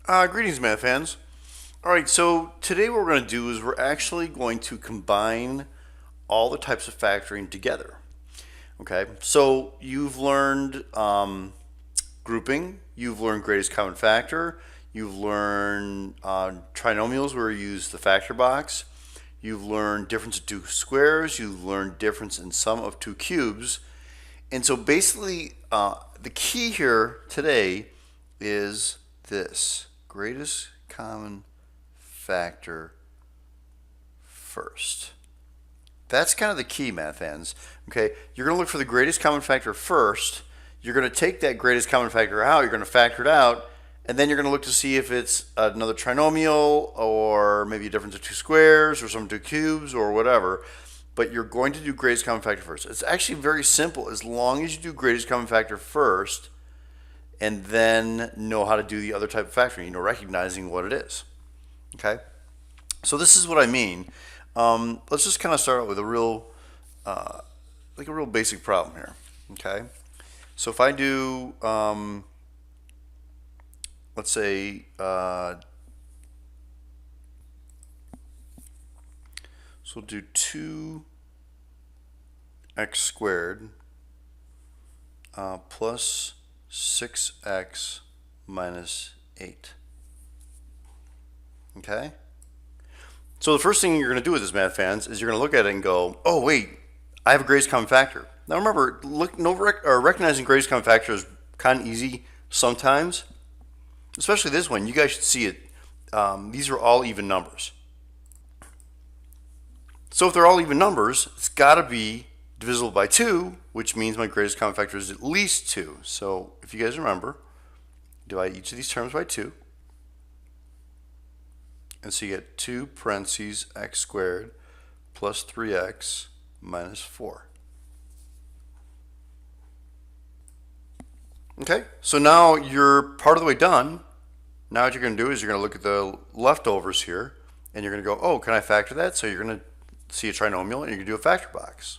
Greetings, math fans. All right, so today what we're going to do is we're actually going to combine all the types of factoring together. Okay, so you've learned grouping, you've learned greatest common factor, you've learned trinomials where you use the factor box, you've learned difference of two squares, you've learned difference in sum of two cubes, and so basically the key here today is this greatest common factor first. That's kind of the key, math fans. Okay, you're going to look for the greatest common factor first. You're going to take that greatest common factor out, you're going to factor it out, and then you're going to look to see if it's another trinomial or maybe a difference of two squares or some two cubes or whatever. But you're going to do greatest common factor first. It's actually very simple as long as you do greatest common factor first and then know how to do the other type of factoring, recognizing what it is. Okay, so this is what I mean. Let's just kind of start out with a real, like a real basic problem here. Okay, so if I do, let's say, so we'll do 2x squared plus 6x minus 8. Okay? So the first thing you're going to do with this, math fans, is you're going to look at it and go, oh, wait, I have a greatest common factor. Now remember, recognizing greatest common factor is kind of easy sometimes, especially this one. You guys should see it. These are all even numbers. So if they're all even numbers, it's got to be divisible by 2, which means my greatest common factor is at least 2. So if you guys remember, divide each of these terms by 2. And so you get 2 parentheses x squared plus 3x minus 4. Okay, so now you're part of the way done. Now what you're going to do is you're going to look at the leftovers here, and you're going to go, oh, can I factor that? So you're going to see a trinomial, and you're going to do a factor box.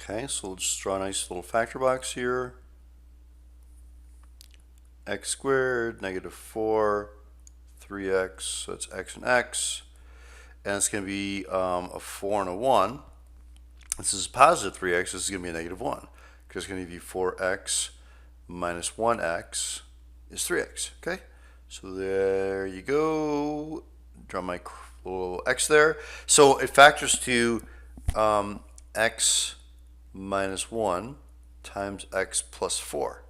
Okay, so we'll just draw a nice little factor box here. X squared, negative 4, 3x, so it's x and x. And it's going to be a 4 and a 1. This is positive 3x, this is going to be a negative 1. Because it's going to give you 4x minus 1x is 3x. Okay, so there you go. Draw my little x there. So it factors to x minus 1 times x plus 4.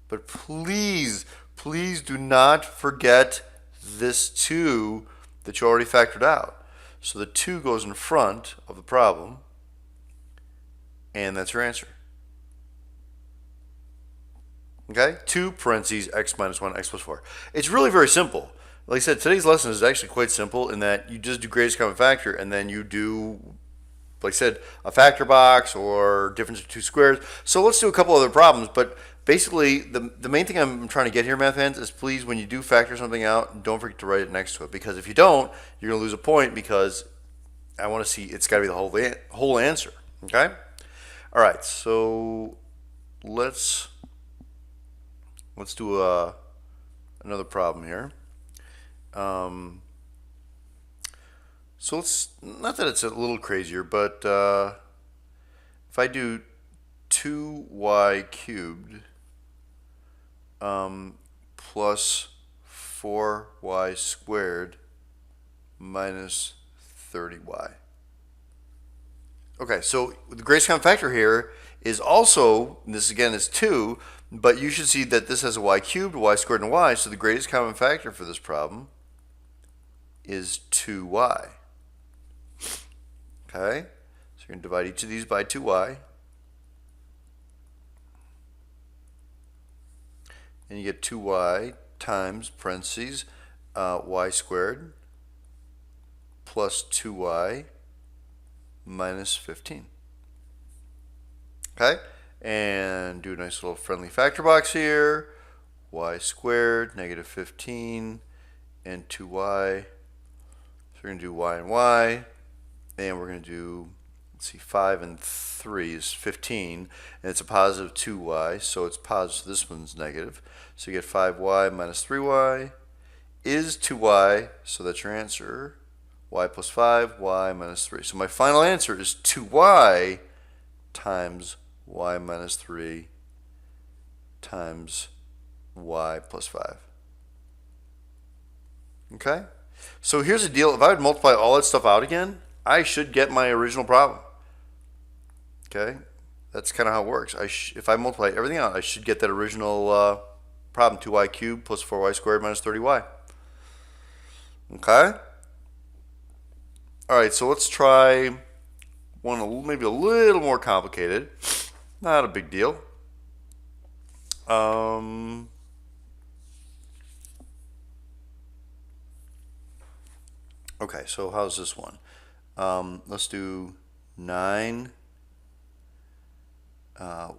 But please, please do not forget this 2 that you already factored out. So the 2 goes in front of the problem, and that's your answer. Okay, 2 parentheses x minus 1, x plus 4. It's really very simple. Like I said, today's lesson is actually quite simple in that you just do greatest common factor, and then you do, like I said, a factor box or difference of two squares. So let's do a couple other problems, but basically the main thing I'm trying to get here, math fans, is please, when you do factor something out, don't forget to write it next to it, because if you don't, you're going to lose a point, because I want to see, it's got to be the whole answer. Okay? All right, so let's do another problem here. So let's, not that it's a little crazier, but if I do 2y cubed plus 4y squared minus 30y. Okay, so the greatest common factor here is also, this again is 2, but you should see that this has a y cubed, y squared, and y, so the greatest common factor for this problem is 2y. Okay, so you're going to divide each of these by 2y. And you get 2y times parentheses y squared plus 2y minus 15. Okay, and do a nice little friendly factor box here. Y squared, negative 15, and 2y. So we're going to do y and y, and we're going to do let's see, 5 and 3 is 15, and it's a positive 2y, so it's positive. This one's negative. So you get 5y minus 3y is 2y, so that's your answer. Y plus 5, y minus 3. So my final answer is 2y times y minus 3 times y plus 5. Okay? So here's the deal. If I would multiply all that stuff out again, I should get my original problem. Okay? That's kind of how it works. If I multiply everything out, I should get that original problem, 2y cubed plus 4y squared minus 30y. Okay? All right, so let's try one maybe a little more complicated. Not a big deal. Okay, so how's this one? Let's do 9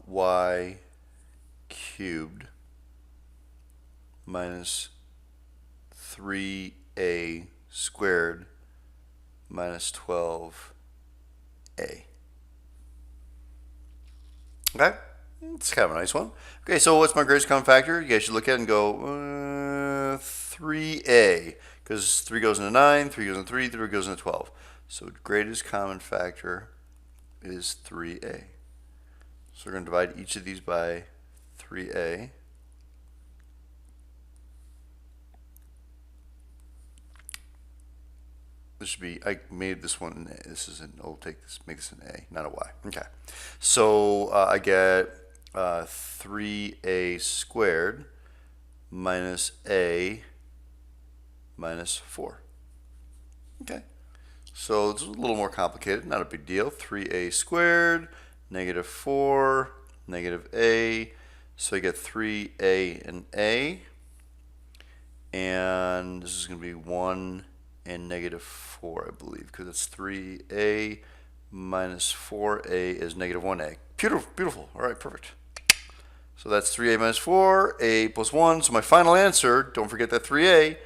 y cubed minus 3a squared minus 12a. Okay, it's kind of a nice one. Okay, so what's my greatest common factor? You guys should look at it and go 3a, because 3 goes into 9, 3 goes into 3, 3 goes into 12. So greatest common factor is 3a. So we're going to divide each of these by 3a. This should be, I made this one, this is an, I'll take this, make this an a, not a y. Okay. So I get 3a squared minus a minus 4. Okay. So it's a little more complicated, not a big deal. 3a squared, negative 4, negative a. So I get 3a and a. And this is going to be 1 and negative 4, I believe, because it's 3a minus 4a is negative 1a. Beautiful, beautiful. All right, perfect. So that's 3a minus 4, a plus 1. So my final answer, don't forget that 3a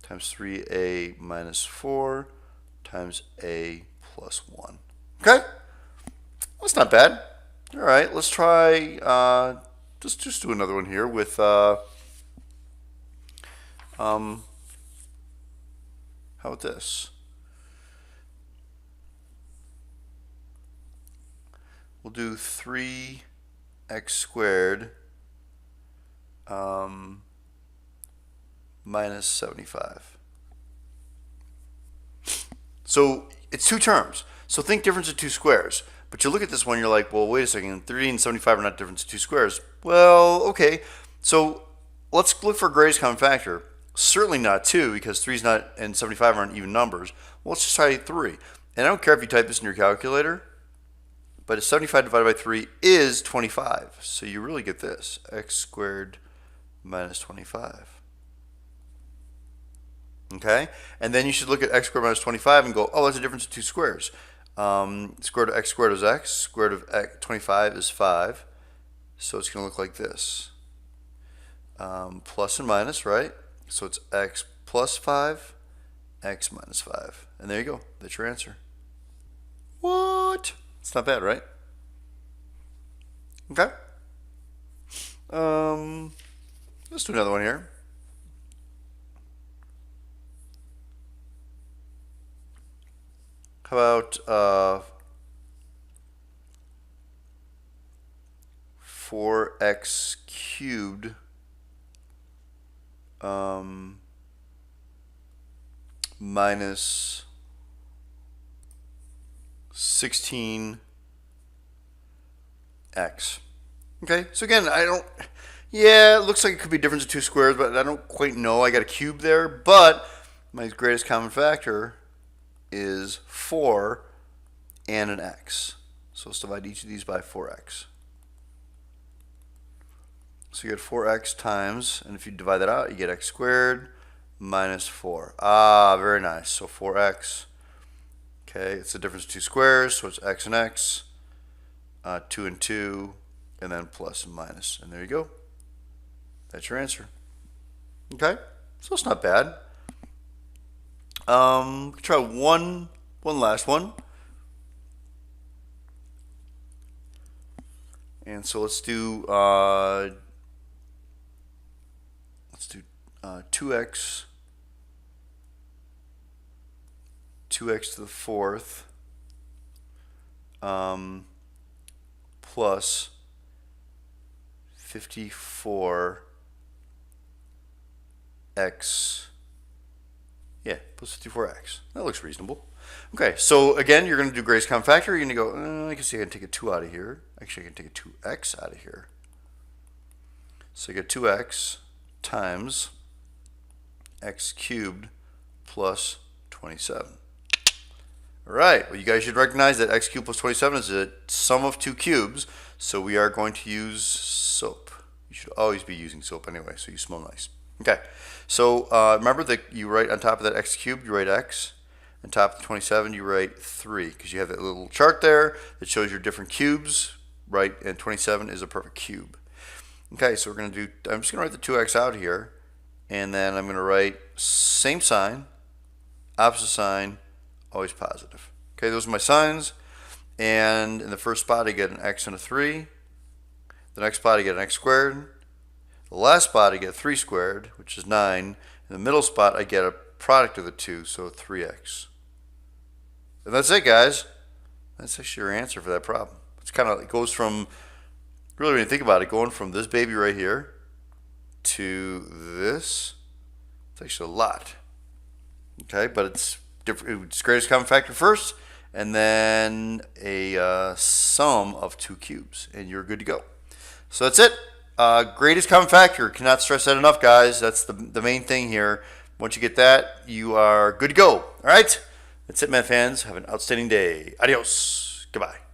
times 3a minus 4 times a plus 1. Okay? That's not bad. All right, let's try, just do another one here with, how about this? We'll do 3x squared minus 75. So it's two terms. So think difference of two squares. But you look at this one, you're like, well, wait a second, 3 and 75 are not difference of two squares. Well, okay. So let's look for greatest common factor. Certainly not 2, because 3 is not and 75 aren't even numbers. Well, let's just try 3. And I don't care if you type this in your calculator, but 75 divided by 3 is 25. So you really get this, x squared minus 25. Okay? And then you should look at x squared minus 25 and go, oh, that's a difference of two squares. Square root of x squared is x. Square root of 25 is 5. So it's going to look like this. Plus and minus, right? So it's x plus 5, x minus 5. And there you go. That's your answer. What? It's not bad, right? Okay. Let's do another one here. How about 4x cubed minus 16x. Okay, so again, yeah, it looks like it could be a difference of two squares, but I don't quite know. I got a cube there, but my greatest common factor is 4 and an x. So let's divide each of these by 4x. So you get 4x times, and if you divide that out, you get x squared minus 4. Ah, very nice. So 4x. Okay, it's the difference of two squares, so it's x and x, 2 and 2, and then plus and minus. And there you go. That's your answer. Okay, so it's not bad. Try one one last one. And so let's do 2x 2x to the fourth plus 54x, yeah, plus 54x. That looks reasonable. Okay, so again, you're going to do greatest common factor. You're going to go, I can see I can take a 2 out of here. Actually, I can take a 2x out of here. So you get 2x times x cubed plus 27. All right, well, you guys should recognize that x cubed plus 27 is a sum of two cubes, so we are going to use soap. You should always be using soap anyway, so you smell nice. Okay, so remember that you write on top of that x cubed, you write x. On top of 27, you write 3, because you have that little chart there that shows your different cubes, right? And 27 is a perfect cube. Okay, so we're going to do, I'm just going to write the 2x out here, and then I'm going to write same sign, opposite sign, always positive. Okay, those are my signs, and in the first spot I get an x and a 3. The next spot I get an x squared. The last spot I get 3 squared, which is 9. In the middle spot I get a product of the two, so 3x. And that's it, guys. That's actually your answer for that problem. It's kind of, it goes from, really when you think about it, going from this baby right here to this, it's actually a lot. Okay, but it's different. It's greatest common factor first, and then a sum of two cubes, and you're good to go. So that's it. Greatest common factor. Cannot stress that enough, guys. That's the main thing here. Once you get that, you are good to go. All right? That's it, math fans. Have an outstanding day. Adios. Goodbye.